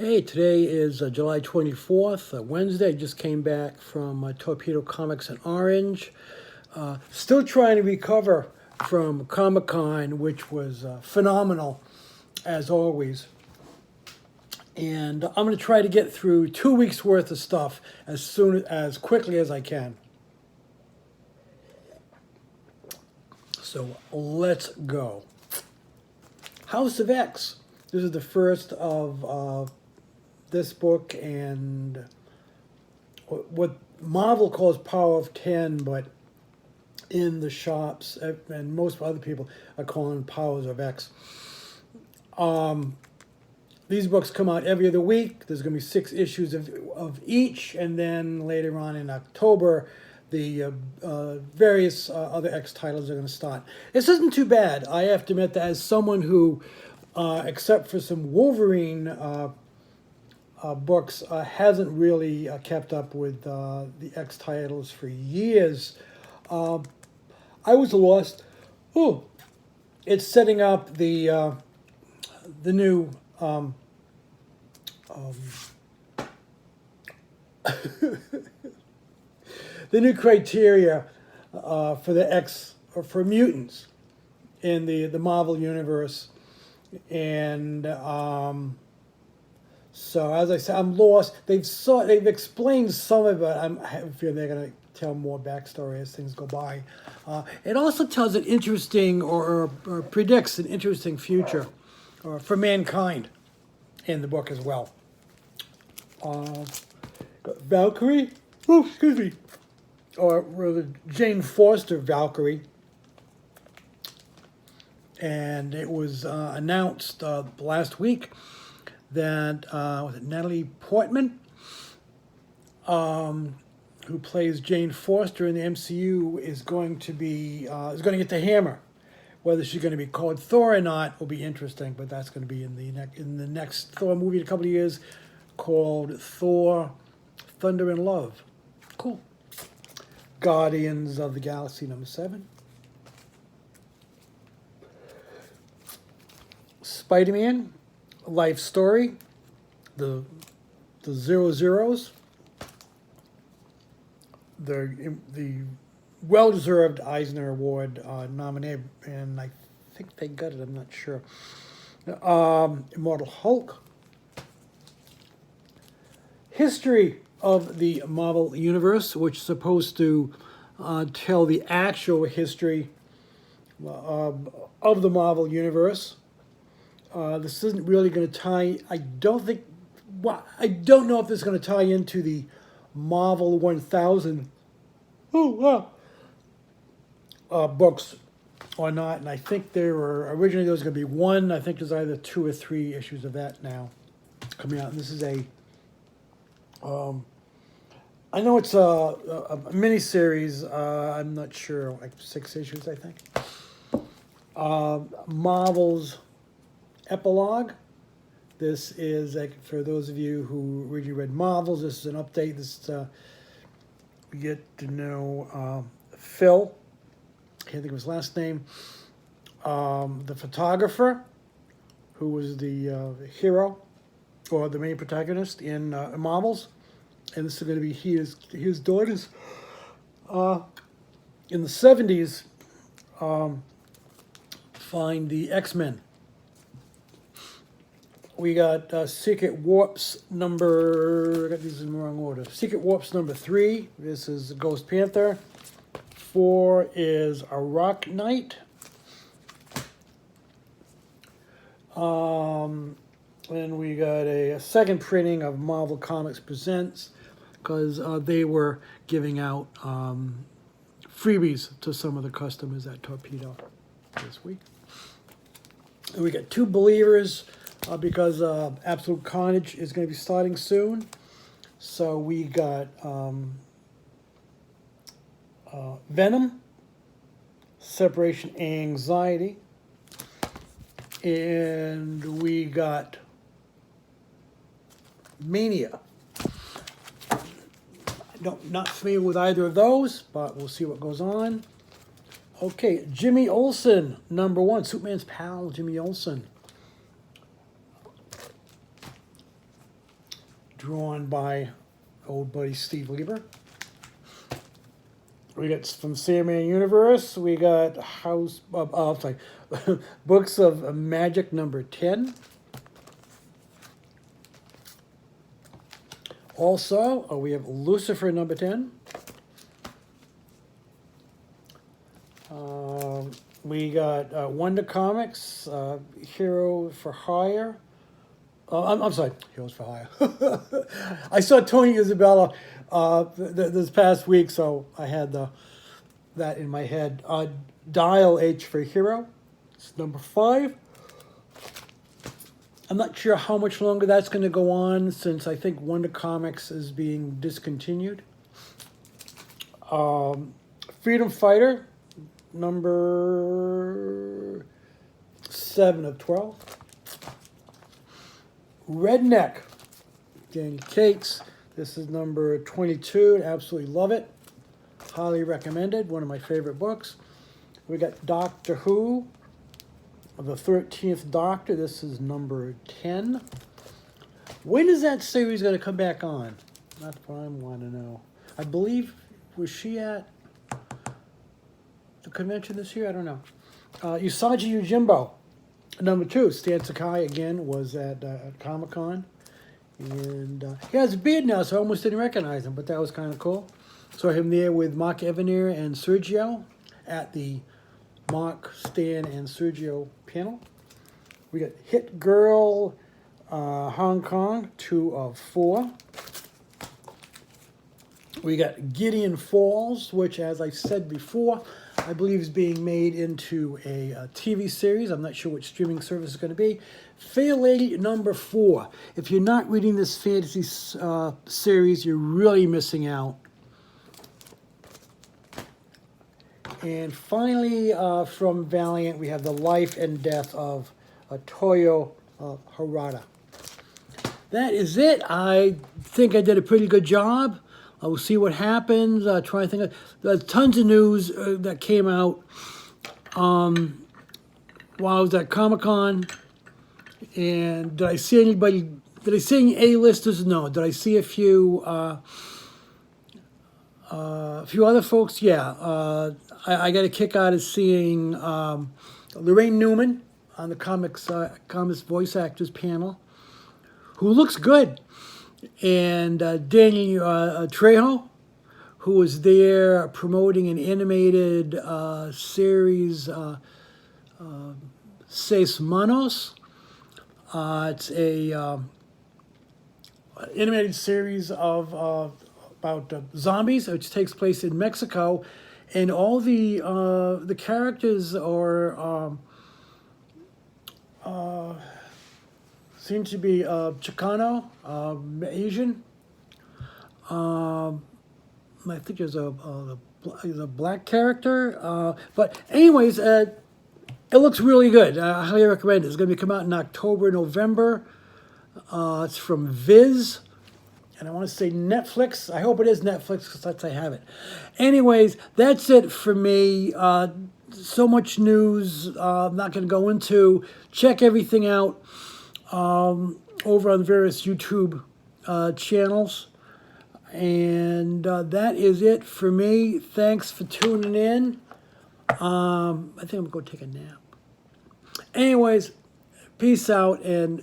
Hey, today is July 24th, Wednesday. I just came back from Torpedo Comics in Orange. Still trying to recover from Comic Con, which was phenomenal, as always. And I'm going to try to get through 2 weeks worth of stuff as quickly as I can. So let's go. House of X. This is the first of this book and what Marvel calls Power of 10, but in the shops and most other people are calling Powers of X. These books come out every other week. There's going to be 6 issues of each, and then later on in October, the various other X titles are going to start. This isn't too bad. I have to admit that as someone who, except for some Wolverine books, hasn't really kept up with the X titles for years. I was lost. Oh, it's setting up the new the new criteria for the X or for mutants in the Marvel universe, and so as I said, I'm lost. They've explained some of it. I feel they're going to tell more backstory as things go by. It also tells an interesting or predicts an interesting future for mankind in the book as well. Valkyrie, oh excuse me, or rather Jane Foster Valkyrie, and it was announced last week that was it Natalie Portman, who plays Jane Foster in the MCU, is going to get the hammer. Whether she's going to be called Thor or not will be interesting, but that's going to be in the next Thor movie in a couple of years, called Thor: Thunder and Love. Cool. Guardians of the Galaxy #7. Spider-Man life story, the Zero Zeros, the well-deserved Eisner Award nominated, and I think they got it, I'm not sure. Immortal Hulk. History of the Marvel Universe, which is supposed to tell the actual history of the Marvel Universe. This isn't really going to tie. I don't know if this is going to tie into the Marvel 1000 books or not. And I think originally there was going to be one. I think there's either 2 or 3 issues of that now coming out. And this is I know it's a miniseries. I'm not sure, like 6 issues, I think. Marvel's epilogue. This is, for those of you who originally read Marvels, this is an update. We get to know Phil, I can't think of his last name, the photographer, who was the hero, or the main protagonist in Marvels. And this is going to be his daughters. In the 70s, find the X-Men. We got Secret Warps number, I got these in the wrong order. Secret Warps number 3, this is Ghost Panther. 4 is a Rock Knight. And we got a second printing of Marvel Comics Presents, because they were giving out freebies to some of the customers at Torpedo this week. And we got 2 Believers, because Absolute Carnage is going to be starting soon. So we got Venom, Separation Anxiety, and we got Mania. Not familiar with either of those, but we'll see what goes on. Okay, Jimmy Olsen, #1, Superman's pal, Jimmy Olsen. drawn by old buddy Steve Lieber. We got from Sandman Universe, we got Books of Magic number 10. Also, we have Lucifer number 10. We got Wonder Comics, Hero for Hire. I'm sorry, Heroes for Hire. I saw Tony Isabella this past week, so I had that in my head. Dial H for Hero. It's number 5. I'm not sure how much longer that's going to go on, since I think Wonder Comics is being discontinued. Freedom Fighter, number 7 of 12. Redneck, Danny Cates. This is number 22. Absolutely love it. Highly recommended. One of my favorite books. We got Doctor Who, the 13th Doctor. This is number 10. When is that series going to come back on? That's what I want to know. I believe, was she at the convention this year? I don't know. Usagi Yojimbo, number 2. Stan Sakai, again, was at Comic-Con. And he has a beard now, so I almost didn't recognize him, but that was kind of cool. Saw him there with Mark Evanier and Sergio at the Mark, Stan, and Sergio panel. We got Hit Girl Hong Kong, 2 of 4. We got Gideon Falls, which, as I said before, I believe is being made into a TV series. I'm not sure what streaming service is going to be. Fair Lady number 4. If you're not reading this fantasy series, you're really missing out. And finally, from Valiant, we have The Life and Death of Toyo Harada. That is it. I think I did a pretty good job. We'll see what happens. Try to think. There's tons of news that came out while I was at Comic-Con. And did I see anybody? Did I see any A-listers? No. Did I see a few other folks? Yeah. I got a kick out of seeing Lorraine Newman on the comics voice actors panel, who looks good. And Danny Trejo, who was there promoting an animated series, Seis Manos. It's a animated series of about zombies, which takes place in Mexico, and all the characters are seem to be Chicano, Asian. I think there's a black character. But anyways, it looks really good. I highly recommend it. It's going to come out in October, November. It's from Viz. And I want to say Netflix. I hope it is Netflix, because that's I have it. Anyways, that's it for me. So much news I'm not going to go into. Check everything out over on various YouTube channels. And that is it for me. Thanks for tuning in. I think I'm going to go take a nap. Anyways, peace out and